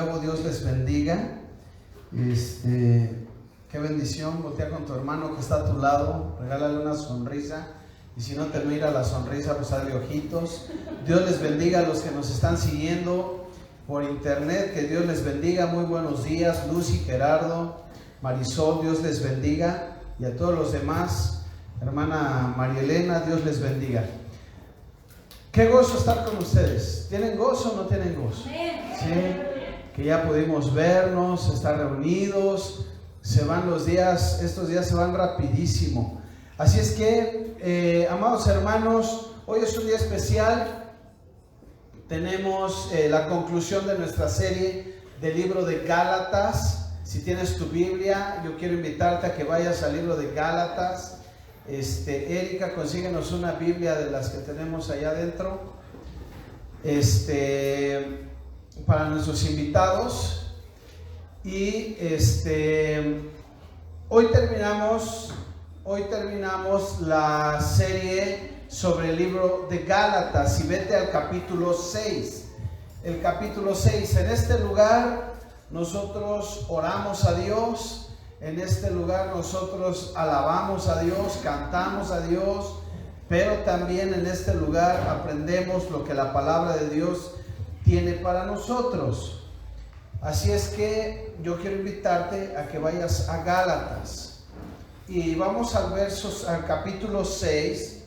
nuevo, Dios les bendiga. Qué bendición, voltea con tu hermano que está a tu lado, regálale una sonrisa, y si no te mira la sonrisa, pues dale ojitos. Dios les bendiga a los que nos están siguiendo por internet, que Dios les bendiga. Muy buenos días, Lucy, Gerardo, Marisol, Dios les bendiga, y a todos los demás, hermana María Elena, Dios les bendiga. Qué gozo estar con ustedes. ¿Tienen gozo o no tienen gozo? Sí, que ya pudimos vernos, estar reunidos. Se van los días, estos días se van rapidísimo. Así es que, amados hermanos, hoy es un día especial. Tenemos la conclusión de nuestra serie del libro de Gálatas. Si tienes tu Biblia, yo quiero invitarte a que vayas al libro de Gálatas. Erika, consíguenos una Biblia de las que tenemos allá adentro, para nuestros invitados. Y hoy terminamos la serie sobre el libro de Gálatas, y vete al capítulo 6. El capítulo 6, en este lugar nosotros oramos a Dios. En este lugar nosotros alabamos a Dios, cantamos a Dios, pero también en este lugar aprendemos lo que la palabra de Dios tiene para nosotros. Así es que yo quiero invitarte a que vayas a Gálatas y vamos al capítulo 6,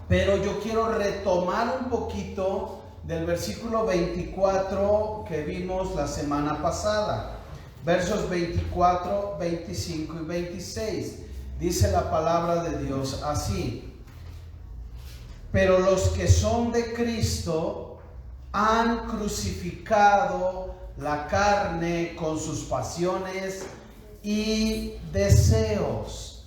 pero yo quiero retomar un poquito del versículo 24 que vimos la semana pasada. Versos 24, 25 y 26. Dice la palabra de Dios así: pero los que son de Cristo han crucificado la carne con sus pasiones y deseos.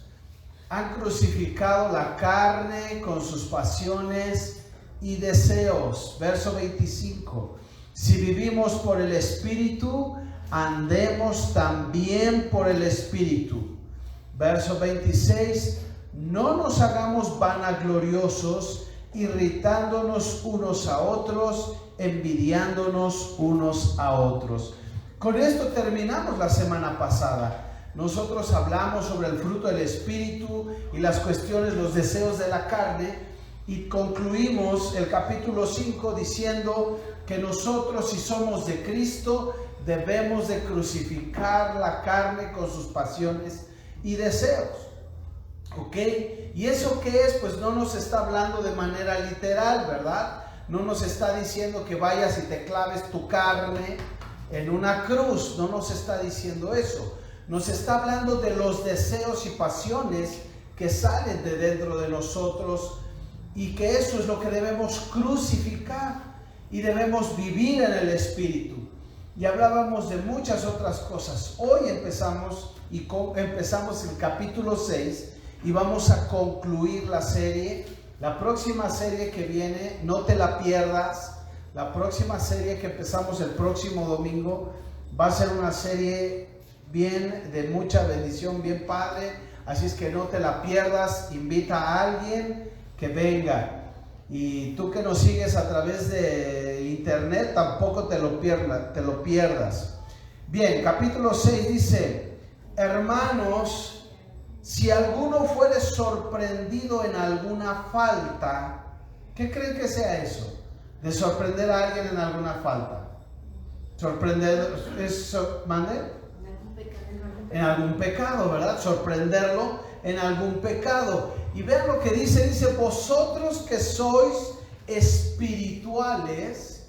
Han crucificado la carne con sus pasiones y deseos. Verso 25. Si vivimos por el Espíritu, andemos también por el Espíritu. Verso 26. No nos hagamos vanagloriosos, irritándonos unos a otros, envidiándonos unos a otros. Con esto terminamos la semana pasada. Nosotros hablamos sobre el fruto del Espíritu y las cuestiones, los deseos de la carne, y concluimos el capítulo 5 diciendo que nosotros, si somos de Cristo, debemos de crucificar la carne con sus pasiones y deseos. ¿Ok? ¿Y eso qué es? Pues no nos está hablando de manera literal, ¿verdad? No nos está diciendo que vayas y te claves tu carne en una cruz. No nos está diciendo eso. Nos está hablando de los deseos y pasiones que salen de dentro de nosotros, y que eso es lo que debemos crucificar y debemos vivir en el Espíritu. Y hablábamos de muchas otras cosas. Hoy empezamos el capítulo 6 y vamos a concluir la serie. La próxima serie que viene, no te la pierdas. La próxima serie que empezamos el próximo domingo va a ser una serie bien de mucha bendición, bien padre. Así es que no te la pierdas. Invita a alguien que venga. Y tú que nos sigues a través de internet, tampoco te lo pierdas. Bien, capítulo 6 dice: hermanos, si alguno fuere sorprendido en alguna falta, ¿qué creen que sea eso? De sorprender a alguien en alguna falta. Sorprender es, ¿mande? En algún pecado, ¿verdad? Sorprenderlo en algún pecado. Y vean lo que dice, vosotros que sois espirituales,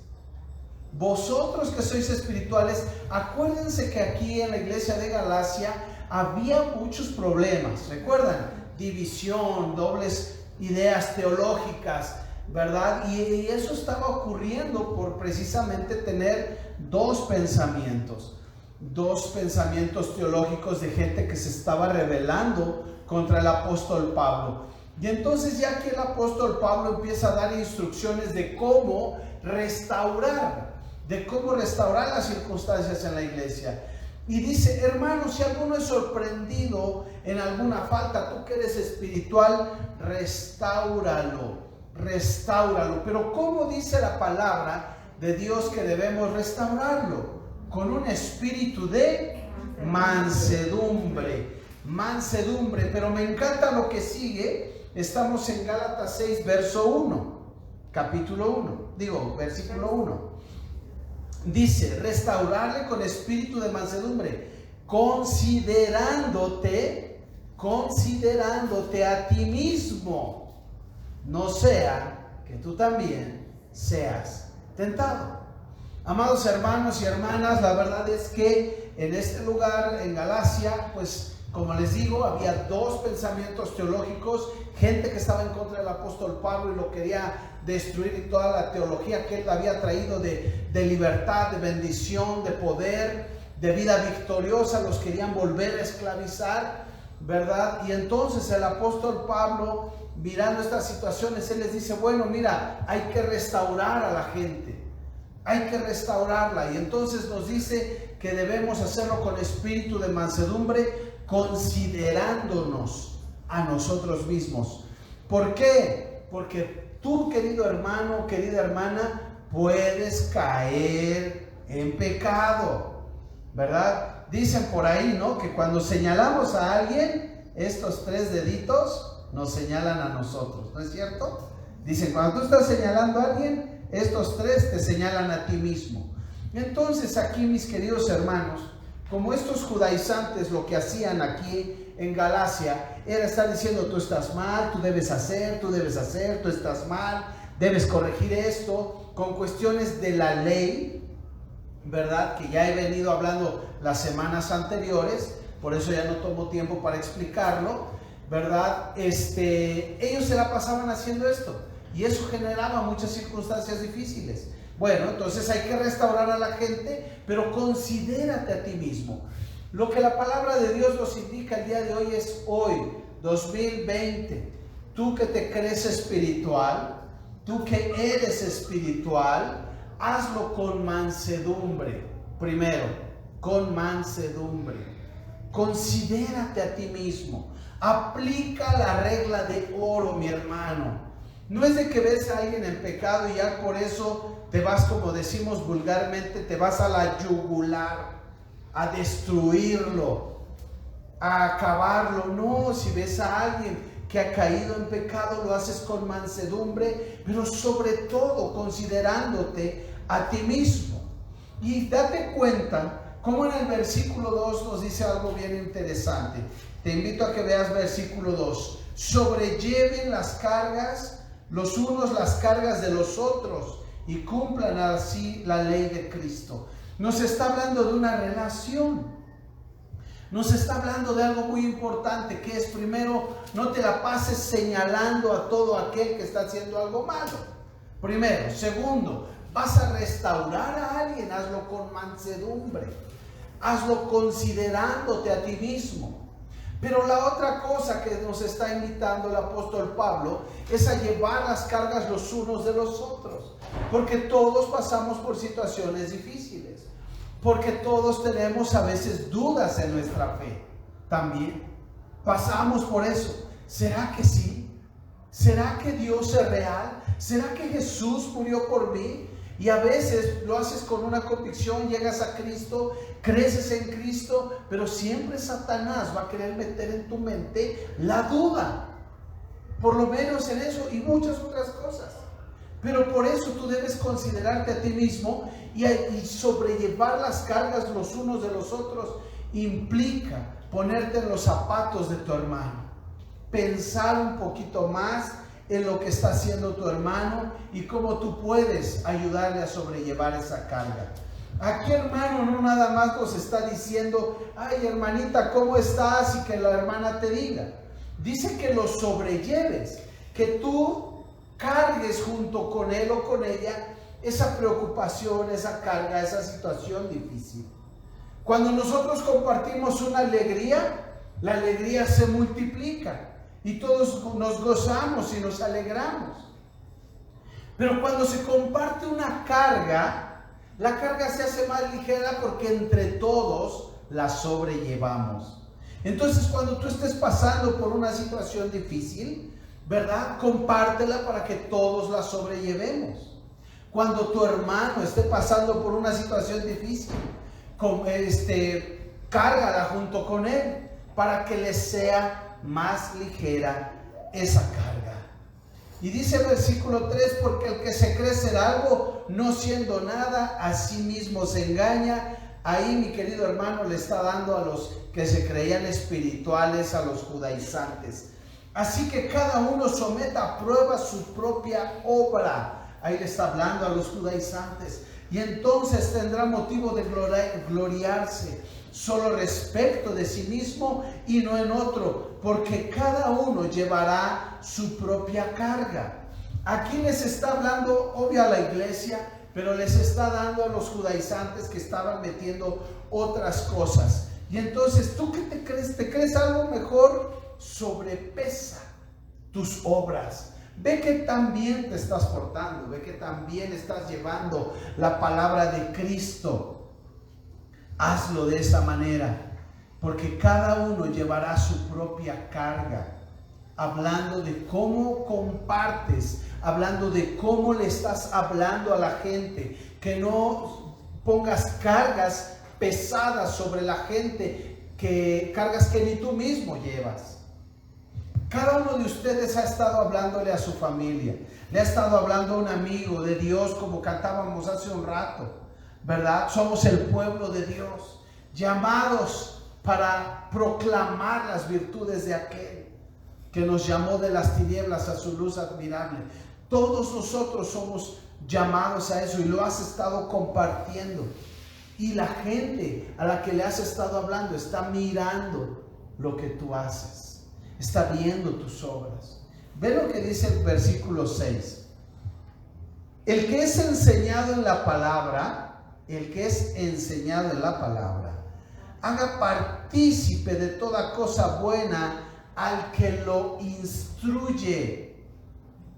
acuérdense que aquí en la iglesia de Galacia había muchos problemas, ¿recuerdan? División, dobles ideas teológicas, ¿verdad? Y eso estaba ocurriendo por precisamente tener dos pensamientos teológicos de gente que se estaba rebelando contra el apóstol Pablo. Y entonces, ya que el apóstol Pablo empieza a dar instrucciones de cómo restaurar las circunstancias en la iglesia, y dice: hermanos, si alguno es sorprendido en alguna falta, tú que eres espiritual, restáuralo. Pero ¿cómo dice la palabra de Dios que debemos restaurarlo con un espíritu de mansedumbre. Mansedumbre, pero me encanta lo que sigue. Estamos en Gálatas 6, verso 1, capítulo 1, versículo 1. Dice, restaurarle con espíritu de mansedumbre, considerándote a ti mismo, no sea que tú también seas tentado. Amados hermanos y hermanas, la verdad es que en este lugar, en Galacia, pues como les digo, había dos pensamientos teológicos, gente que estaba en contra del apóstol Pablo y lo quería destruir, y toda la teología que él había traído de libertad, de bendición, de poder, de vida victoriosa, los querían volver a esclavizar, ¿verdad? Y entonces el apóstol Pablo, mirando estas situaciones, él les dice, bueno, mira, hay que restaurar a la gente, hay que restaurarla, y entonces nos dice que debemos hacerlo con espíritu de mansedumbre, considerándonos a nosotros mismos. ¿Por qué? Porque tú, querido hermano, querida hermana, puedes caer en pecado, ¿verdad? Dicen por ahí, ¿no?, que cuando señalamos a alguien, estos tres deditos nos señalan a nosotros, ¿no es cierto? Dicen, cuando tú estás señalando a alguien, estos tres te señalan a ti mismo. Entonces aquí, mis queridos hermanos, como estos judaizantes lo que hacían aquí en Galacia era estar diciendo, tú estás mal, tú debes hacer, tú estás mal, debes corregir esto, con cuestiones de la ley, ¿verdad? Que ya he venido hablando las semanas anteriores, por eso ya no tomo tiempo para explicarlo, ¿verdad? Ellos se la pasaban haciendo esto y eso generaba muchas circunstancias difíciles. Bueno, entonces hay que restaurar a la gente, pero considérate a ti mismo. Lo que la palabra de Dios nos indica el día de hoy es hoy, 2020. Tú que te crees espiritual, tú que eres espiritual, hazlo con mansedumbre. Primero, con mansedumbre. Considérate a ti mismo. Aplica la regla de oro, mi hermano. No es de que ves a alguien en pecado y ya por eso te vas, como decimos vulgarmente, te vas a la yugular, a destruirlo, a acabarlo. No, si ves a alguien que ha caído en pecado, lo haces con mansedumbre, pero sobre todo considerándote a ti mismo. Y date cuenta cómo en el versículo 2 nos dice algo bien interesante. Te invito a que veas versículo 2. Sobrelleven las cargas, los unos las cargas de los otros, y cumplan así la ley de Cristo. Nos está hablando de una relación. Nos está hablando de algo muy importante, que es, primero, no te la pases señalando a todo aquel que está haciendo algo malo. Primero. Segundo, vas a restaurar a alguien, hazlo con mansedumbre. Hazlo considerándote a ti mismo. Pero la otra cosa que nos está invitando el apóstol Pablo es a llevar las cargas los unos de los otros. Porque todos pasamos por situaciones difíciles. Porque todos tenemos a veces dudas en nuestra fe. También pasamos por eso. ¿Será que sí? ¿Será que Dios es real? ¿Será que Jesús murió por mí? Y a veces lo haces con una convicción, llegas a Cristo, creces en Cristo, pero siempre Satanás va a querer meter en tu mente la duda. Por lo menos en eso y muchas otras cosas. Pero por eso tú debes considerarte a ti mismo y sobrellevar las cargas los unos de los otros. Implica ponerte en los zapatos de tu hermano. Pensar un poquito más en lo que está haciendo tu hermano y cómo tú puedes ayudarle a sobrellevar esa carga. Aquí, hermano, no nada más nos está diciendo, ay, hermanita, ¿cómo estás? Y que la hermana te diga. Dice que lo sobrelleves, que tú cargues junto con él o con ella esa preocupación, esa carga, esa situación difícil. Cuando nosotros compartimos una alegría, la alegría se multiplica. Y todos nos gozamos y nos alegramos. Pero cuando se comparte una carga, la carga se hace más ligera porque entre todos la sobrellevamos. Entonces, cuando tú estés pasando por una situación difícil, ¿verdad? Compártela para que todos la sobrellevemos. Cuando tu hermano esté pasando por una situación difícil, cárgala junto con él para que le sea más ligera esa carga. Y dice el versículo 3, porque el que se cree ser algo, no siendo nada, a sí mismo se engaña. Ahí, mi querido hermano, le está dando a los que se creían espirituales, a los judaizantes. Así que cada uno someta a prueba su propia obra. Ahí le está hablando a los judaizantes. Y entonces tendrá motivo de gloriarse solo respecto de sí mismo y no en otro, porque cada uno llevará su propia carga. Aquí les está hablando, obvio, a la iglesia, pero les está dando a los judaizantes que estaban metiendo otras cosas. Y entonces, ¿tú qué te crees? ¿Te crees algo mejor? Sobrepesa tus obras. Ve que también te estás portando, ve que también estás llevando la palabra de Cristo. Hazlo de esa manera, porque cada uno llevará su propia carga. Hablando de cómo compartes, hablando de cómo le estás hablando a la gente, que no pongas cargas pesadas sobre la gente, cargas que ni tú mismo llevas. Cada uno de ustedes ha estado hablándole a su familia, le ha estado hablando a un amigo de Dios, como cantábamos hace un rato, ¿verdad? Somos el pueblo de Dios, llamados para proclamar las virtudes de aquel que nos llamó de las tinieblas a su luz admirable. Todos nosotros somos llamados a eso y lo has estado compartiendo. Y la gente a la que le has estado hablando está mirando lo que tú haces, está viendo tus obras. Ve lo que dice el versículo 6. El que es enseñado en la palabra, haga partícipe de toda cosa buena al que lo instruye.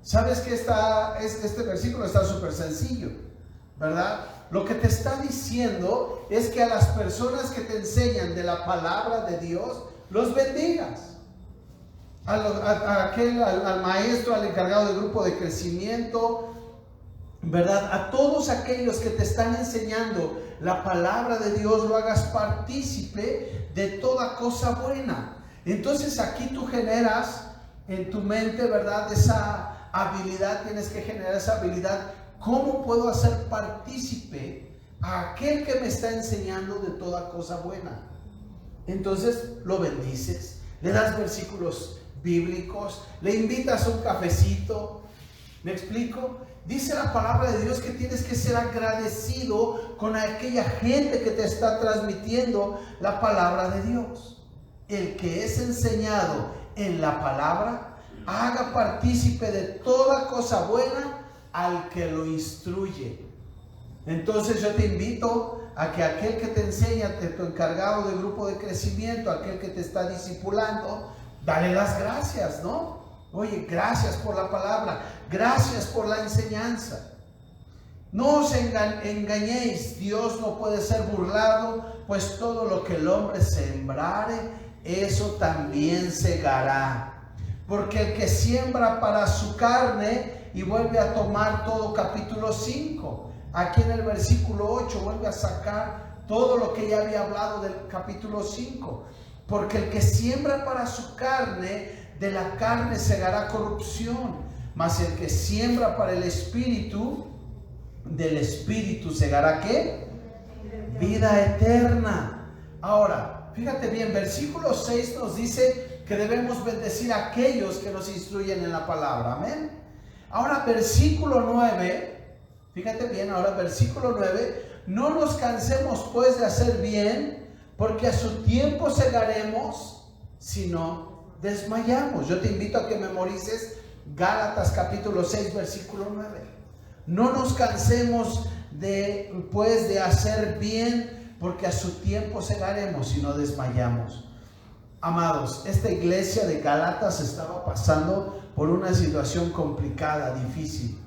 ¿Sabes que este versículo está súper sencillo, ¿verdad? Lo que te está diciendo es que a las personas que te enseñan de la palabra de Dios, los bendigas. Al maestro, al encargado del grupo de crecimiento, ¿verdad? A todos aquellos que te están enseñando la palabra de Dios, lo hagas partícipe de toda cosa buena. Entonces aquí tú generas en tu mente, ¿verdad? Esa habilidad, tienes que generar esa habilidad. ¿Cómo puedo hacer partícipe a aquel que me está enseñando de toda cosa buena? Entonces lo bendices, le das versículos bíblicos, le invitas a un cafecito. ¿Me explico? Dice la palabra de Dios que tienes que ser agradecido con aquella gente que te está transmitiendo la palabra de Dios. El que es enseñado en la palabra, haga partícipe de toda cosa buena al que lo instruye. Entonces yo te invito a que aquel que te enseña, tu encargado del grupo de crecimiento, aquel que te está discipulando, dale las gracias, ¿no? Oye, gracias por la palabra, gracias por la enseñanza. No os engañéis, Dios no puede ser burlado, pues todo lo que el hombre sembrare, eso también segará. Porque el que siembra para su carne, y vuelve a tomar todo capítulo 5, aquí en el versículo 8 vuelve a sacar todo lo que ya había hablado del capítulo 5. Porque el que siembra para su carne, de la carne segará corrupción, mas el que siembra para el Espíritu, del Espíritu segará ¿qué? Vida eterna. Ahora, fíjate bien, versículo 6 nos dice que debemos bendecir a aquellos que nos instruyen en la palabra, amén. Ahora versículo 9, fíjate bien, ahora versículo 9, no nos cansemos pues de hacer bien, porque a su tiempo segaremos, si no desmayamos. Yo te invito a que memorices Gálatas capítulo 6 versículo 9. No nos cansemos de hacer bien, porque a su tiempo segaremos si no desmayamos. Amados, esta iglesia de Gálatas estaba pasando por una situación complicada, difícil.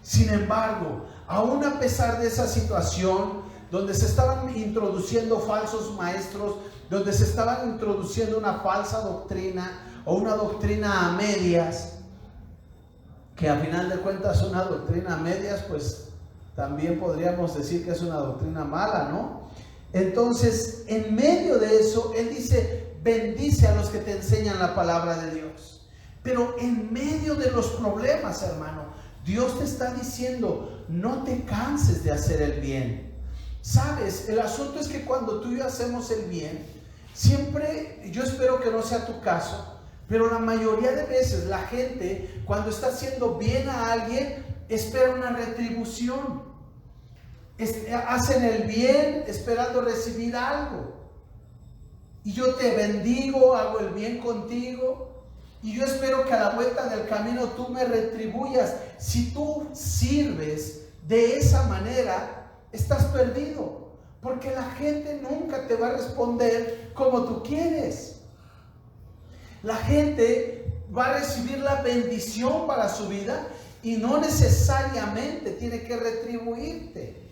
Sin embargo, aún a pesar de esa situación, donde se estaban introduciendo falsos maestros, donde se estaban introduciendo una falsa doctrina o una doctrina a medias, que a final de cuentas una doctrina a medias, pues también podríamos decir que es una doctrina mala, ¿no? Entonces, en medio de eso, Él dice, bendice a los que te enseñan la palabra de Dios. Pero en medio de los problemas, hermano, Dios te está diciendo, no te canses de hacer el bien. Sabes, el asunto es que cuando tú y yo hacemos el bien, siempre, yo espero que no sea tu caso, pero la mayoría de veces la gente, cuando está haciendo bien a alguien, espera una retribución. Hacen el bien esperando recibir algo. Y yo te bendigo, hago el bien contigo, y yo espero que a la vuelta del camino tú me retribuyas. Si tú sirves de esa manera, estás perdido, porque la gente nunca te va a responder como tú quieres. La gente va a recibir la bendición para su vida y no necesariamente tiene que retribuirte.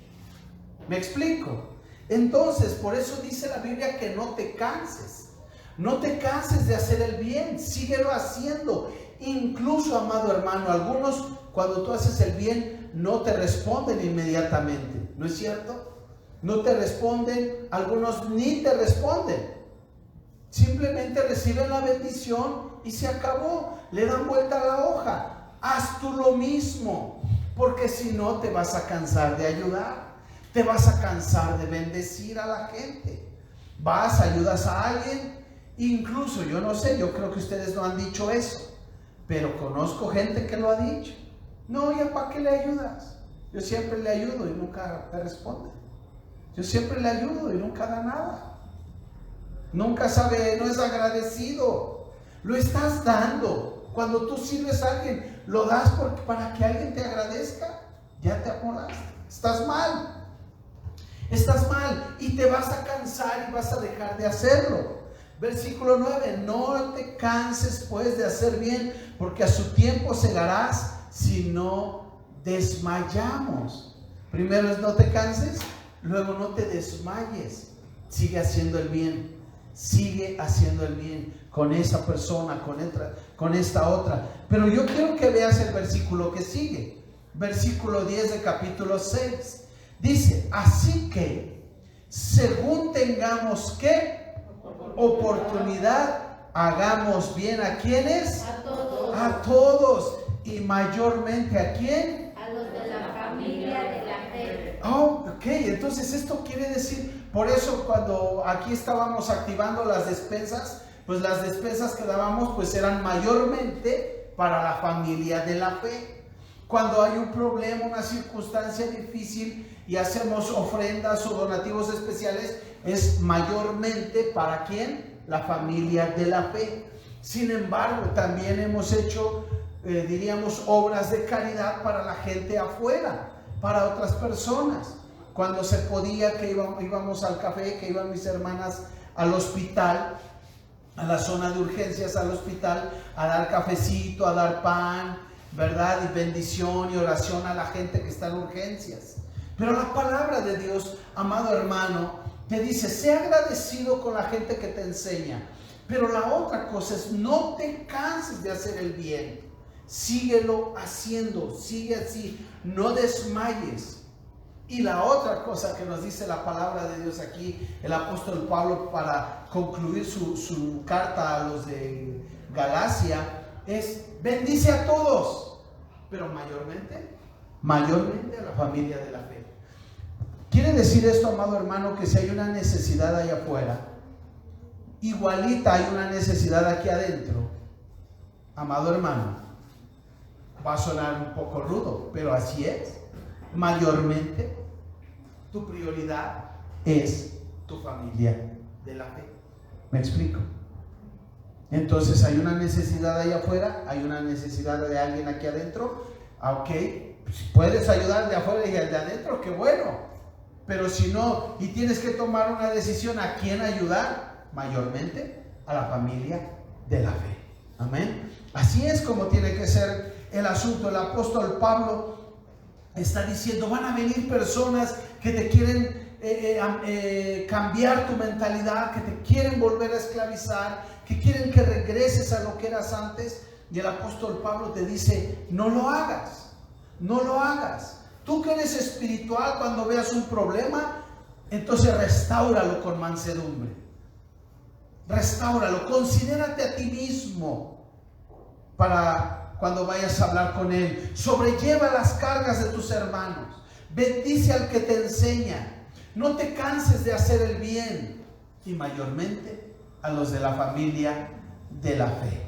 ¿Me explico? Entonces, por eso dice la Biblia que no te canses. No te canses de hacer el bien, síguelo haciendo. Incluso, amado hermano, algunos cuando tú haces el bien no te responden inmediatamente, ¿no es cierto? No te responden, algunos ni te responden. Simplemente reciben la bendición y se acabó. Le dan vuelta a la hoja. Haz tú lo mismo, porque si no te vas a cansar de ayudar. Te vas a cansar de bendecir a la gente. Vas, ayudas a alguien. Incluso, yo no sé, yo creo que ustedes no han dicho eso, pero conozco gente que lo ha dicho. No, ¿ya para qué le ayudas? Yo siempre le ayudo y nunca te responde. Yo siempre le ayudo y nunca da nada. Nunca sabe, no es agradecido. Lo estás dando. Cuando tú sirves a alguien, lo das para que alguien te agradezca. Ya te acordaste. Estás mal. Estás mal y te vas a cansar y vas a dejar de hacerlo. Versículo 9, no te canses pues de hacer bien, porque a su tiempo segarás si no desmayamos. Primero es no te canses, luego no te desmayes. Sigue haciendo el bien, sigue haciendo el bien con esa persona, con esta otra. Pero yo quiero que veas el versículo que sigue, versículo 10 del capítulo 6. Dice, así que, según tengamos que oportunidad, hagamos bien a quienes, a todos, y mayormente a quién, a los de la familia de la fe. Ok, entonces esto quiere decir, por eso cuando aquí estábamos activando las despensas, pues las despensas que dábamos pues eran mayormente para la familia de la fe. Cuando hay un problema, una circunstancia difícil y hacemos ofrendas o donativos especiales, es mayormente para ¿quién? La familia de la fe. Sin embargo, también hemos hecho, diríamos, obras de caridad para la gente afuera, para otras personas. Cuando se podía, que íbamos al café, que iban mis hermanas al hospital, a la zona de urgencias, al hospital, a dar cafecito, a dar pan, ¿verdad? Y bendición y oración a la gente que está en urgencias. Pero la palabra de Dios, amado hermano, te dice, sé agradecido con la gente que te enseña. Pero la otra cosa es, no te canses de hacer el bien. Síguelo haciendo, sigue así, no desmayes. Y la otra cosa que nos dice la palabra de Dios aquí, el apóstol Pablo, para concluir su carta a los de Galacia, es bendice a todos, pero mayormente a la familia de la fe. Quiere decir esto, amado hermano, que si hay una necesidad allá afuera, igualita hay una necesidad aquí adentro. Amado hermano, va a sonar un poco rudo, pero así es. Mayormente, tu prioridad es tu familia de la fe. ¿Me explico? Entonces hay una necesidad allá afuera, hay una necesidad de alguien aquí adentro. Ok, si puedes ayudar de afuera y de adentro, qué bueno. Pero si no, y tienes que tomar una decisión a quién ayudar, mayormente a la familia de la fe. Amén. Así es como tiene que ser el asunto. El apóstol Pablo está diciendo, van a venir personas que te quieren cambiar tu mentalidad, que te quieren volver a esclavizar, que quieren que regreses a lo que eras antes. Y el apóstol Pablo te dice, no lo hagas, no lo hagas. Tú que eres espiritual, cuando veas un problema, entonces restáuralo con mansedumbre. Restáuralo, considérate a ti mismo para cuando vayas a hablar con él. Sobrelleva las cargas de tus hermanos. Bendice al que te enseña. No te canses de hacer el bien. Y mayormente a los de la familia de la fe.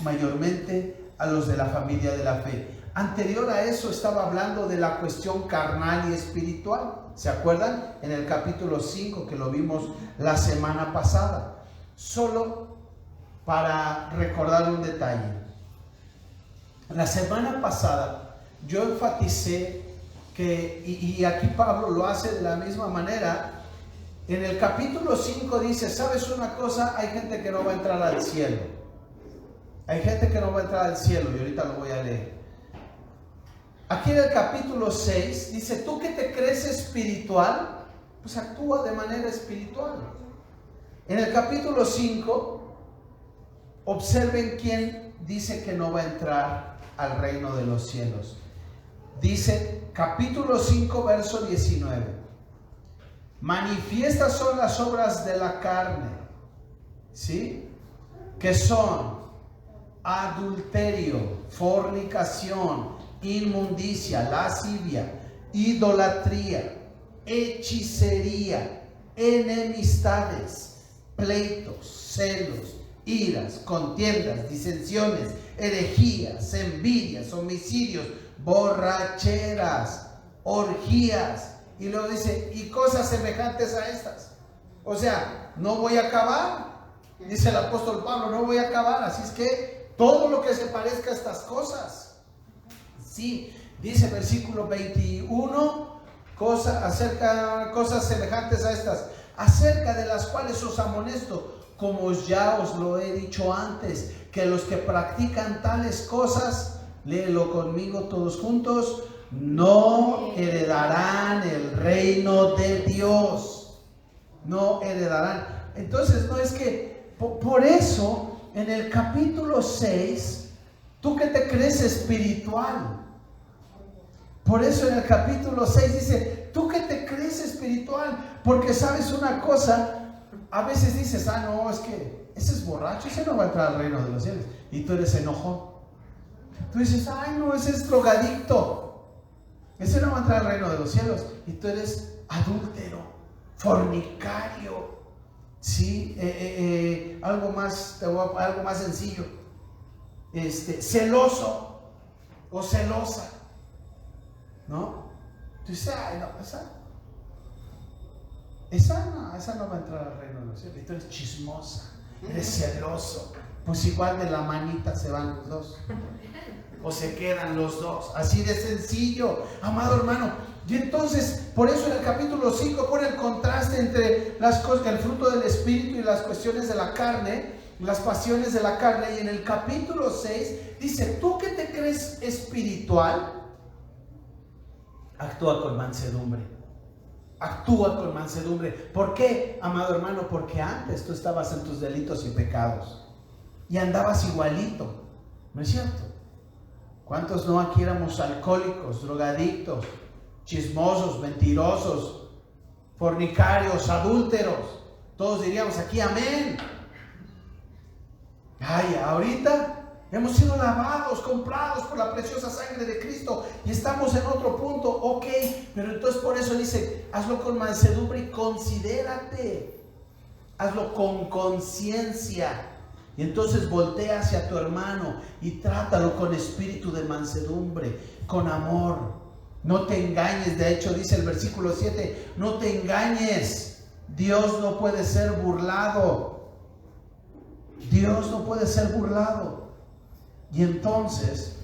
Mayormente a los de la familia de la fe. Anterior a eso estaba hablando de la cuestión carnal y espiritual. ¿Se acuerdan? En el capítulo 5 que lo vimos la semana pasada. Solo para recordar un detalle. La semana pasada yo enfaticé que, y aquí Pablo lo hace de la misma manera. En el capítulo 5 dice, ¿sabes una cosa? Hay gente que no va a entrar al cielo. Hay gente que no va a entrar al cielo, y ahorita lo voy a leer. Aquí en el capítulo 6 dice, tú que te crees espiritual, pues actúa de manera espiritual. En el capítulo 5, observen quién dice que no va a entrar al reino de los cielos. Dice, capítulo 5, verso 19. Manifiestas son las obras de la carne, ¿sí? Que son adulterio, fornicación, inmundicia, lascivia, idolatría, hechicería, enemistades, pleitos, celos, iras, contiendas, disensiones, herejías, envidias, homicidios, borracheras, orgías. Y luego dice, y cosas semejantes a estas. O sea, no voy a acabar. Dice el apóstol Pablo, no voy a acabar. Así es que todo lo que se parezca a estas cosas. Sí, dice el versículo 21, cosas semejantes a estas, acerca de las cuales os amonesto, como ya os lo he dicho antes, que los que practican tales cosas, léelo conmigo todos juntos, no heredarán el reino de Dios. No heredarán. Entonces, no es que, por eso, en el capítulo 6, tú que te crees espiritual, por eso en el capítulo 6 dice, tú que te crees espiritual, porque sabes una cosa, a veces dices, no, es que ese es borracho, ese no va a entrar al reino de los cielos, y tú eres enojón. Tú dices, no, ese es drogadicto, ese no va a entrar al reino de los cielos, y tú eres adúltero, fornicario, ¿sí? Algo más sencillo, celoso o celosa, ¿no? Tú dices, no, esa no va a entrar al reino de los cielos. Y tú eres chismosa, eres celoso. Pues igual de la manita se van los dos, o se quedan los dos, así de sencillo, amado hermano. Y entonces, por eso en el capítulo 5 pone el contraste entre las cosas, el fruto del espíritu y las cuestiones de la carne, las pasiones de la carne. Y en el capítulo 6 dice, tú que te crees espiritual, actúa con mansedumbre. Actúa con mansedumbre. ¿Por qué, amado hermano? Porque antes tú estabas en tus delitos y pecados y andabas igualito, ¿no es cierto? ¿Cuántos no aquí éramos alcohólicos, drogadictos, chismosos, mentirosos, fornicarios, adúlteros? Todos diríamos aquí amén. Ahorita hemos sido lavados, comprados por la preciosa sangre de Cristo y estamos en otro punto, ok, pero entonces por eso dice, hazlo con mansedumbre y considérate, hazlo con conciencia. Y entonces voltea hacia tu hermano y trátalo con espíritu de mansedumbre, con amor. No te engañes, de hecho dice el versículo 7, no te engañes, Dios no puede ser burlado. Dios no puede ser burlado. Y entonces,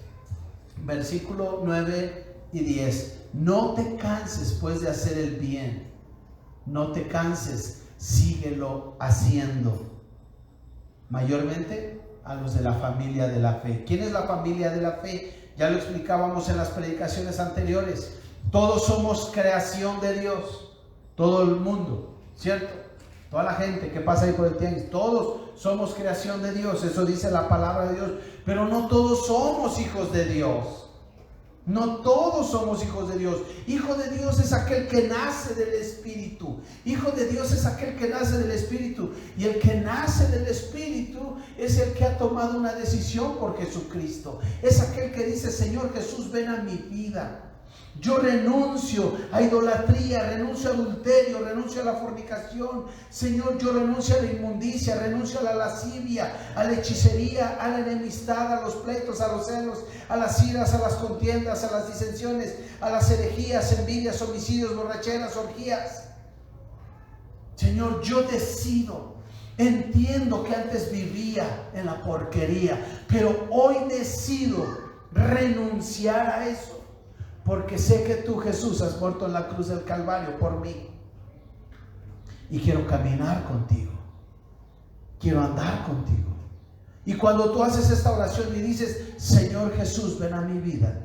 versículo 9 y 10, no te canses pues de hacer el bien, no te canses, síguelo haciendo. Mayormente a los de la familia de la fe. ¿Quién es la familia de la fe? Ya lo explicábamos en las predicaciones anteriores. Todos somos creación de Dios, todo el mundo, ¿cierto? Toda la gente que pasa ahí por el tianguis, todos somos creación de Dios, eso dice la palabra de Dios, pero no todos somos hijos de Dios. No todos somos hijos de Dios. Hijo de Dios es aquel que nace del Espíritu. Hijo de Dios es aquel que nace del Espíritu. Y el que nace del Espíritu es el que ha tomado una decisión por Jesucristo. Es aquel que dice: Señor Jesús, ven a mi vida. Yo renuncio a idolatría, renuncio a adulterio, renuncio a la fornicación. Señor, yo renuncio a la inmundicia, renuncio a la lascivia, a la hechicería, a la enemistad, a los pleitos, a los celos, a las iras, a las contiendas, a las disensiones, a las herejías, envidias, homicidios, borracheras, orgías. Señor, yo decido. Entiendo que antes vivía en la porquería, pero hoy decido renunciar a eso. Porque sé que tú, Jesús, has muerto en la cruz del Calvario por mí. Y quiero caminar contigo. Quiero andar contigo. Y cuando tú haces esta oración y dices: Señor Jesús, ven a mi vida,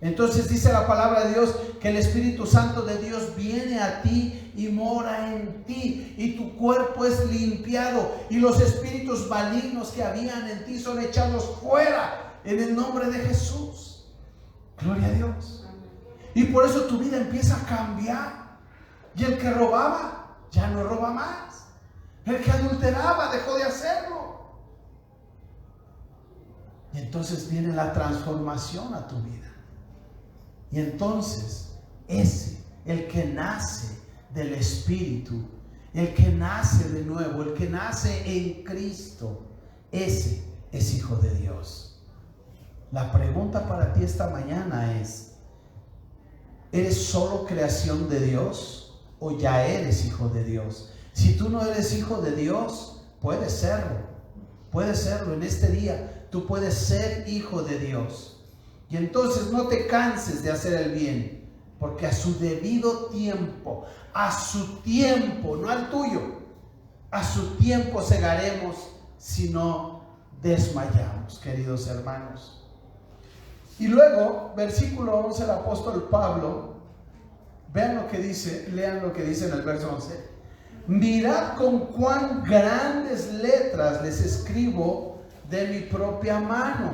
entonces dice la palabra de Dios que el Espíritu Santo de Dios viene a ti y mora en ti. Y tu cuerpo es limpiado. Y los espíritus malignos que habían en ti son echados fuera en el nombre de Jesús. Gloria a Dios. Y por eso tu vida empieza a cambiar. Y el que robaba ya no roba más. El que adulteraba dejó de hacerlo. Y entonces viene la transformación a tu vida. Y entonces el que nace del Espíritu, el que nace de nuevo, el que nace en Cristo, ese es hijo de Dios. La pregunta para ti esta mañana es: ¿eres solo creación de Dios o ya eres hijo de Dios? Si tú no eres hijo de Dios, puedes serlo. Puedes serlo en este día. Tú puedes ser hijo de Dios. Y entonces no te canses de hacer el bien, porque a su debido tiempo, no al tuyo, a su tiempo segaremos si no desmayamos, queridos hermanos. Y luego, versículo 11, el apóstol Pablo, vean lo que dice, lean lo que dice en el verso 11. Mirad con cuán grandes letras les escribo de mi propia mano.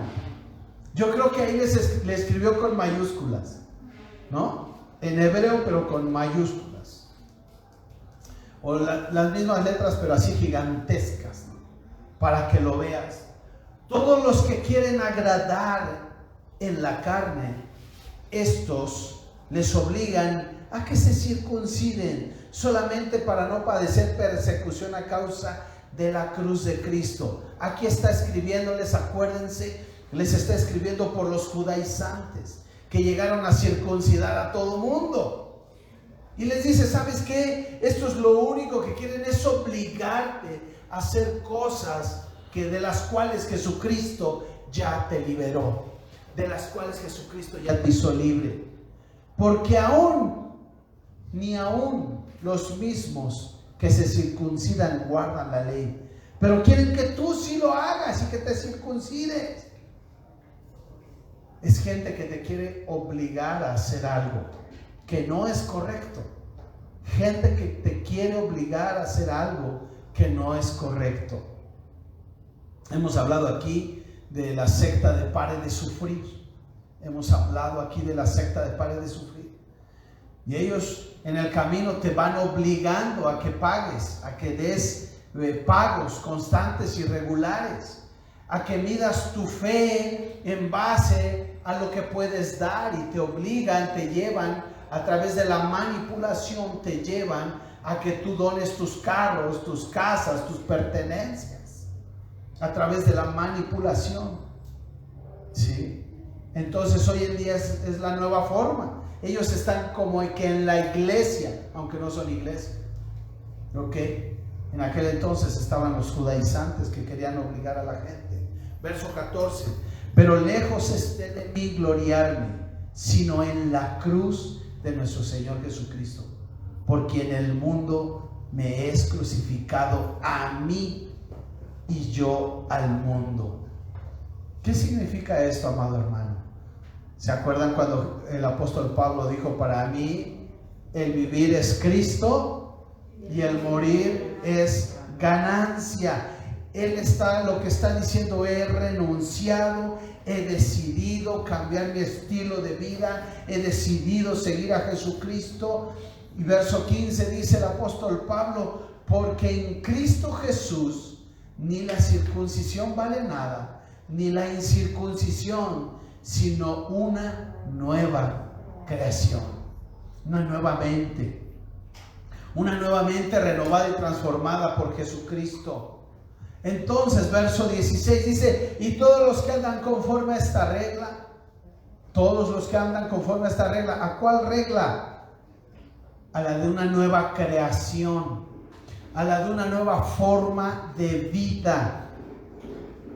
Yo creo que ahí le escribió con mayúsculas, ¿no? En hebreo, pero con mayúsculas. O las mismas letras, pero así gigantescas, ¿no? Para que lo veas. Todos los que quieren agradar en la carne, estos les obligan a que se circunciden solamente para no padecer persecución a causa de la cruz de Cristo. Aquí está escribiéndoles, acuérdense, les está escribiendo por los judaizantes que llegaron a circuncidar a todo mundo. Y les dice: ¿sabes qué? Esto es lo único que quieren, es obligarte a hacer cosas de las cuales Jesucristo ya te liberó, de las cuales Jesucristo ya te hizo libre. Porque ni aún los mismos que se circuncidan guardan la ley, pero quieren que tú sí lo hagas y que te circuncides. Es gente que te quiere obligar a hacer algo que no es correcto. Gente que te quiere obligar a hacer algo que no es correcto. Hemos hablado aquí de la secta de Pare de Sufrir. Hemos hablado aquí de la secta de Pare de Sufrir. Y ellos en el camino te van obligando a que pagues, a que des pagos constantes y regulares, a que midas tu fe en base a lo que puedes dar, y te obligan, te llevan a través de la manipulación, te llevan a que tú dones tus carros, tus casas, tus pertenencias, a través de la manipulación. ¿Sí? Entonces hoy en día es la nueva forma. Ellos están como que en la iglesia, aunque no son iglesia. ¿Ok? En aquel entonces estaban los judaizantes que querían obligar a la gente. Verso 14. Pero lejos esté de mí gloriarme, sino en la cruz de nuestro Señor Jesucristo, por quien el mundo me es crucificado a mí y yo al mundo. ¿Qué significa esto, amado hermano? ¿Se acuerdan cuando el apóstol Pablo dijo: para mí el vivir es Cristo y el morir es ganancia? lo que está diciendo: he renunciado, he decidido cambiar mi estilo de vida, he decidido seguir a Jesucristo. Y verso 15 dice el apóstol Pablo: porque en Cristo Jesús ni la circuncisión vale nada, ni la incircuncisión, sino una nueva creación, una nueva mente renovada y transformada por Jesucristo. Entonces, verso 16 dice: y todos los que andan conforme a esta regla, ¿a cuál regla? A la de una nueva creación, a la de una nueva forma de vida.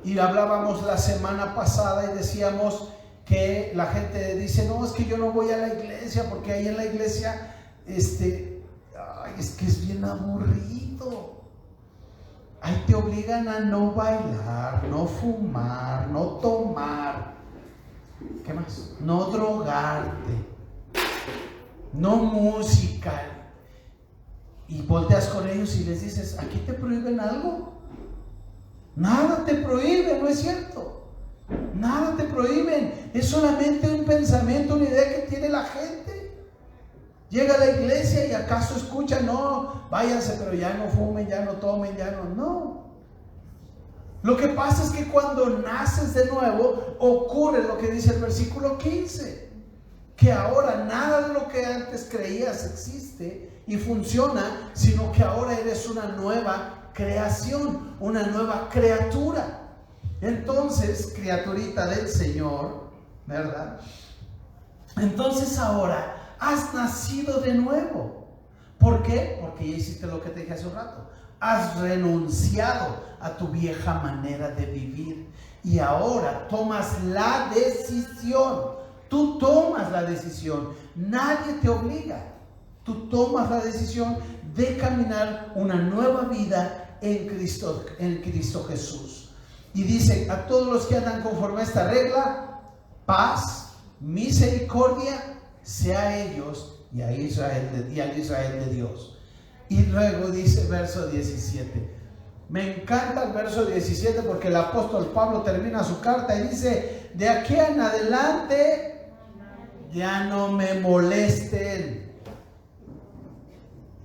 Y hablábamos la semana pasada y decíamos que la gente dice: no, es que yo no voy a la iglesia porque ahí en la iglesia es que es bien aburrido. Ahí te obligan a no bailar, no fumar, no tomar, ¿qué más? No drogarte, no música. Y volteas con ellos y les dices: ¿aquí te prohíben algo? Nada te prohíbe, ¿no es cierto? Nada te prohíben. Es solamente un pensamiento, una idea que tiene la gente. Llega a la iglesia y acaso escucha: no, váyanse, pero ya no fumen, ya no tomen, ya no. Lo que pasa es que cuando naces de nuevo, ocurre lo que dice el versículo 15. Que ahora nada de lo que antes creías existe y funciona, sino que ahora eres una nueva creación, una nueva criatura. Entonces, criaturita del Señor, ¿verdad? Entonces ahora has nacido de nuevo. ¿Por qué? Porque ya hiciste lo que te dije hace un rato. Has renunciado a tu vieja manera de vivir y ahora tomas la decisión. Tú tomas la decisión, nadie te obliga. Tú tomas la decisión de caminar una nueva vida en Cristo Jesús. Y dice: a todos los que andan conforme a esta regla, paz, misericordia sea a ellos y al Israel de Dios. Y luego dice verso 17. Me encanta el verso 17 porque el apóstol Pablo termina su carta y dice: de aquí en adelante ya no me molesten.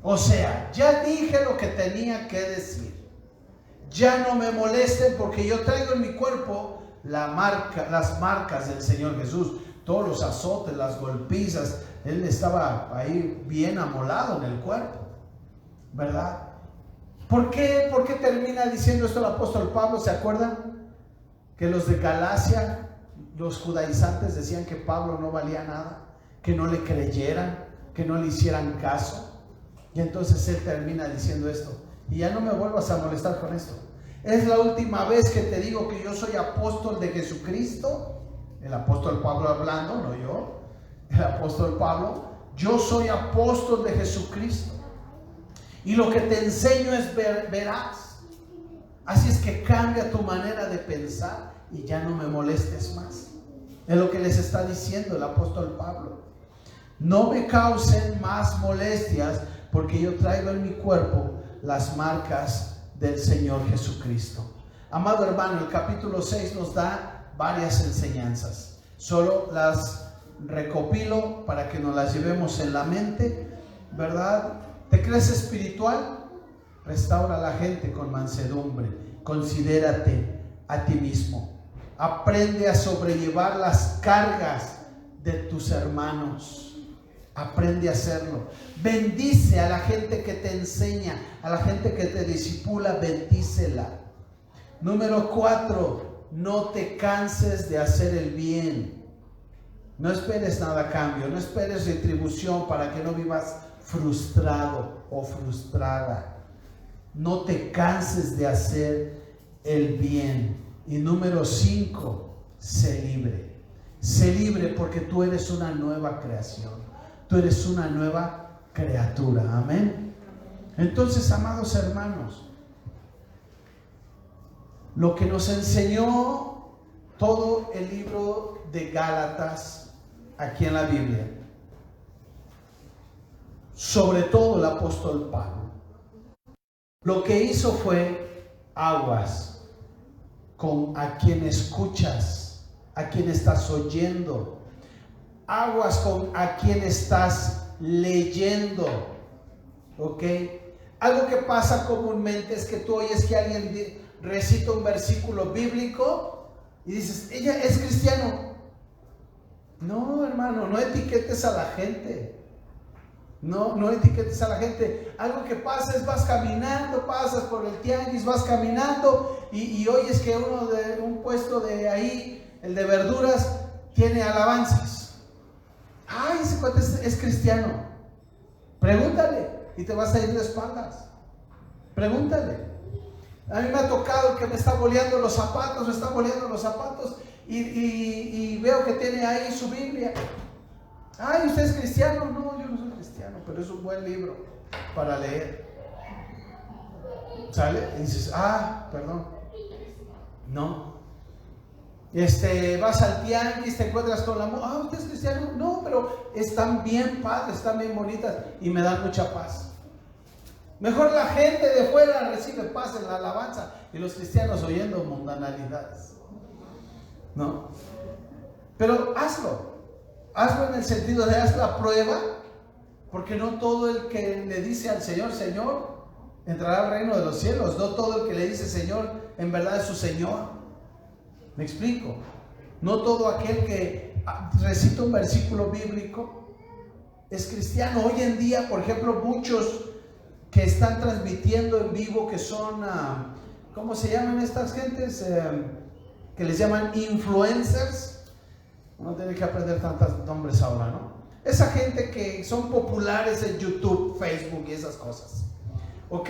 O sea, ya dije lo que tenía que decir. Ya no me molesten porque yo traigo en mi cuerpo las marcas del Señor Jesús. Todos los azotes, las golpizas. Él estaba ahí bien amolado en el cuerpo, ¿verdad? ¿Por qué termina diciendo esto el apóstol Pablo? ¿Se acuerdan? Que los de Galacia, los judaizantes, decían que Pablo no valía nada, que no le creyeran, que no le hicieran caso. Y entonces él termina diciendo esto: y ya no me vuelvas a molestar con esto. Es la última vez que te digo que yo soy apóstol de Jesucristo. El apóstol Pablo hablando, no yo. El apóstol Pablo: yo soy apóstol de Jesucristo. Y lo que te enseño es veraz. Así es que cambia tu manera de pensar y ya no me molestes más. Es lo que les está diciendo el apóstol Pablo. No me causen más molestias porque yo traigo en mi cuerpo las marcas del Señor Jesucristo. Amado hermano, el capítulo 6 nos da varias enseñanzas. Solo las recopilo para que nos las llevemos en la mente, ¿verdad? ¿Te crees espiritual? Restaura a la gente con mansedumbre. Considérate a ti mismo. Aprende a sobrellevar las cargas de tus hermanos. Aprende a hacerlo. Bendice a la gente que te enseña, a la gente que te discipula, bendícela. Número 4, no te canses de hacer el bien. No esperes nada a cambio, no esperes retribución para que no vivas frustrado o frustrada. No te canses de hacer el bien. Y número 5, sé libre. Sé libre porque tú eres una nueva creación. Tú eres una nueva criatura. Amén. Entonces, amados hermanos, lo que nos enseñó todo el libro de Gálatas aquí en la Biblia, sobre todo el apóstol Pablo, lo que hizo fue Aguas con a quien escuchas, a quien estás oyendo. Aguas con a quien estás leyendo. ¿Ok? Algo que pasa comúnmente es que tú oyes que alguien recita un versículo bíblico y dices, ella es cristiano. No, hermano, no etiquetes a la gente. No etiquetes a la gente. Algo que pasa es vas caminando, pasas por el tianguis, vas caminando y oyes que uno de un puesto de ahí, el de verduras, tiene alabanzas. Ay, ese cuate es cristiano. Pregúntale y te vas a ir de espaldas. Pregúntale. A mí me ha tocado que me está boleando los zapatos, y veo que tiene ahí su Biblia. Ay, ¿usted es cristiano? No, yo no soy cristiano, pero es un buen libro para leer. ¿Sale? Y dices, perdón. No. Vas al tianguis, te encuentras con la mujer. ¿Usted es cristiano? No, pero están bien padres, están bien bonitas y me dan mucha paz. Mejor la gente de fuera recibe paz en la alabanza y los cristianos oyendo mundanalidades. ¿No? Pero hazlo en el sentido de haz la prueba, porque no todo el que le dice al Señor, Señor, entrará al reino de los cielos. No todo el que le dice Señor, en verdad es su Señor. ¿Me explico? No todo aquel que recita un versículo bíblico es cristiano. Hoy en día, por ejemplo, muchos que están transmitiendo en vivo, que son, ¿cómo se llaman estas gentes? Que les llaman influencers. Uno tiene que aprender tantos nombres ahora, ¿no? Esa gente que son populares en YouTube, Facebook y esas cosas. ¿Ok?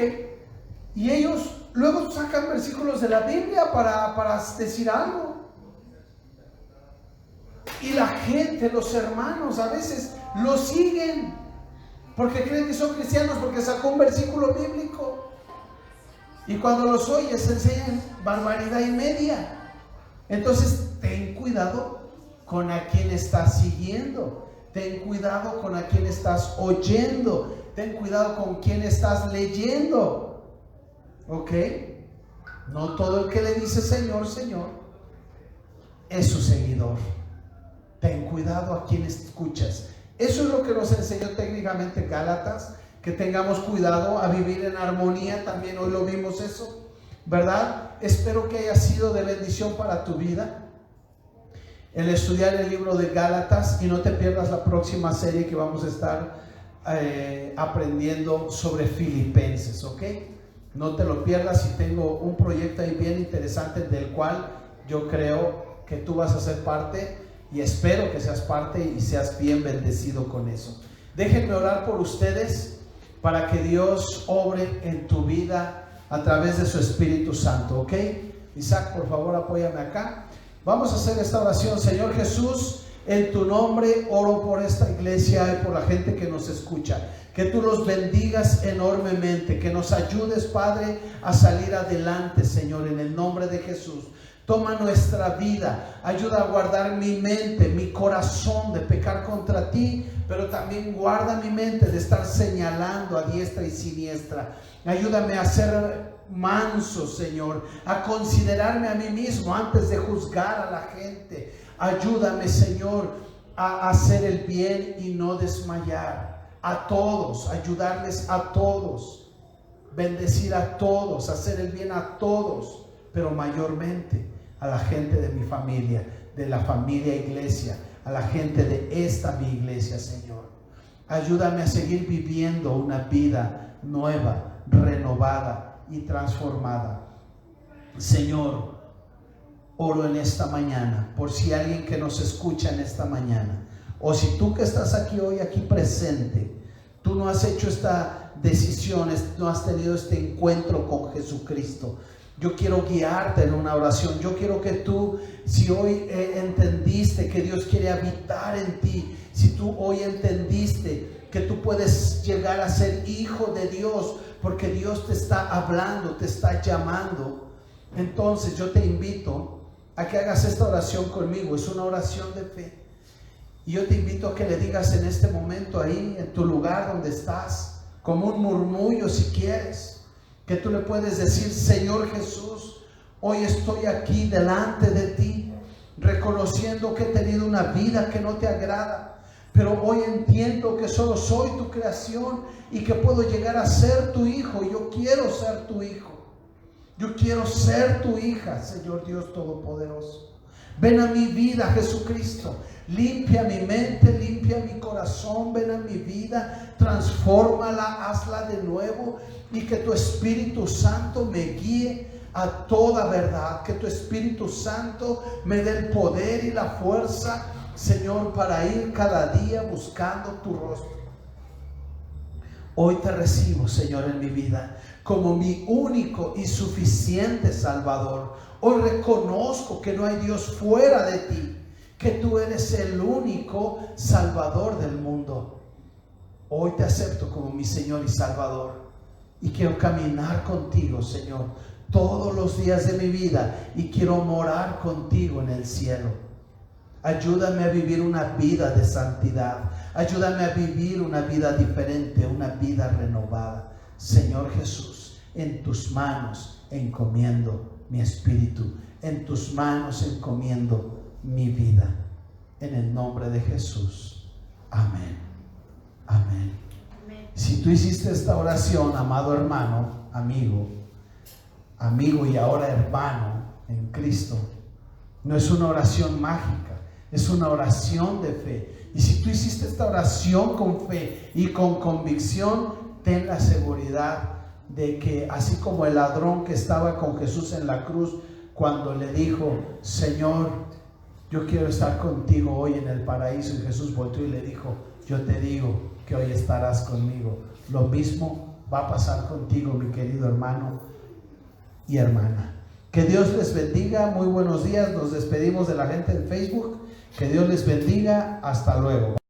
Y ellos luego sacan versículos de la Biblia para decir algo. Y la gente, los hermanos, a veces lo siguen porque creen que son cristianos porque sacó un versículo bíblico. Y cuando los oyes enseñan barbaridad y media. Entonces ten cuidado con a quien estás siguiendo. Ten cuidado con a quien estás oyendo. Ten cuidado con quien estás leyendo. ¿Ok? No todo el que le dice Señor, Señor es su seguidor. Ten cuidado a quien escuchas. Eso es lo que nos enseñó técnicamente Gálatas, que tengamos cuidado a vivir en armonía. También hoy lo vimos eso, ¿verdad? Espero que haya sido de bendición para tu vida el estudiar el libro de Gálatas, y no te pierdas la próxima serie que vamos a estar aprendiendo sobre Filipenses, ¿ok? No te lo pierdas, y tengo un proyecto ahí bien interesante del cual yo creo que tú vas a ser parte, y espero que seas parte y seas bien bendecido con eso. Déjenme orar por ustedes para que Dios obre en tu vida a través de su Espíritu Santo, ¿ok? Isaac, por favor, apóyame acá. Vamos a hacer esta oración. Señor Jesús, en tu nombre oro por esta iglesia y por la gente que nos escucha. Que tú los bendigas enormemente, que nos ayudes, Padre, a salir adelante, Señor, en el nombre de Jesús. Toma nuestra vida, ayuda a guardar mi mente, mi corazón de pecar contra ti, pero también guarda mi mente de estar señalando a diestra y siniestra. Ayúdame a ser manso, Señor, a considerarme a mí mismo antes de juzgar a la gente. Ayúdame, Señor, a hacer el bien y no desmayar. A todos, ayudarles a todos, bendecir a todos, hacer el bien a todos, pero mayormente a la gente de mi familia, de la familia iglesia, a la gente de esta mi iglesia, Señor. Ayúdame a seguir viviendo una vida nueva, renovada y transformada. Señor, oro en esta mañana por si alguien que nos escucha en esta mañana, o si tú que estás aquí hoy, aquí presente, tú no has hecho esta decisión, no has tenido este encuentro con Jesucristo. Yo quiero guiarte en una oración. Yo quiero que tú, si hoy entendiste que Dios quiere habitar en ti, si tú hoy entendiste que tú puedes llegar a ser hijo de Dios, porque Dios te está hablando, te está llamando, entonces yo te invito a que hagas esta oración conmigo. Es una oración de fe. Y yo te invito a que le digas en este momento ahí, en tu lugar donde estás, como un murmullo si quieres, Que tú le puedes decir: Señor Jesús, hoy estoy aquí delante de ti, reconociendo que he tenido una vida que no te agrada, pero hoy entiendo que solo soy tu creación y que puedo llegar a ser tu hijo. Yo quiero ser tu hijo. Yo quiero ser tu hija, Señor Dios Todopoderoso. Ven a mi vida, Jesucristo. Limpia mi mente, limpia mi corazón. Ven a mi vida, transfórmala, hazla de nuevo, y que tu Espíritu Santo me guíe a toda verdad. Que tu Espíritu Santo me dé el poder y la fuerza, Señor, para ir cada día buscando tu rostro. Hoy te recibo, Señor, en mi vida como mi único y suficiente Salvador. Hoy reconozco que no hay Dios fuera de ti, que tú eres el único Salvador del mundo. Hoy te acepto como mi Señor y Salvador, y quiero caminar contigo, Señor, todos los días de mi vida, y quiero morar contigo en el cielo. Ayúdame a vivir una vida de santidad. Ayúdame a vivir una vida diferente, una vida renovada. Señor Jesús, en tus manos encomiendo mi espíritu. En tus manos encomiendo mi vida. En el nombre de Jesús. Amén. Amén. Amén. Si tú hiciste esta oración, amado hermano, amigo y ahora hermano en Cristo, no es una oración mágica, es una oración de fe. Y si tú hiciste esta oración con fe y con convicción, ten la seguridad de que así como el ladrón que estaba con Jesús en la cruz, cuando le dijo: Señor, yo quiero estar contigo hoy en el paraíso, y Jesús volteó y le dijo: yo te digo que hoy estarás conmigo. Lo mismo va a pasar contigo, mi querido hermano y hermana. Que Dios les bendiga. Muy buenos días. Nos despedimos de la gente en Facebook. Que Dios les bendiga. Hasta luego.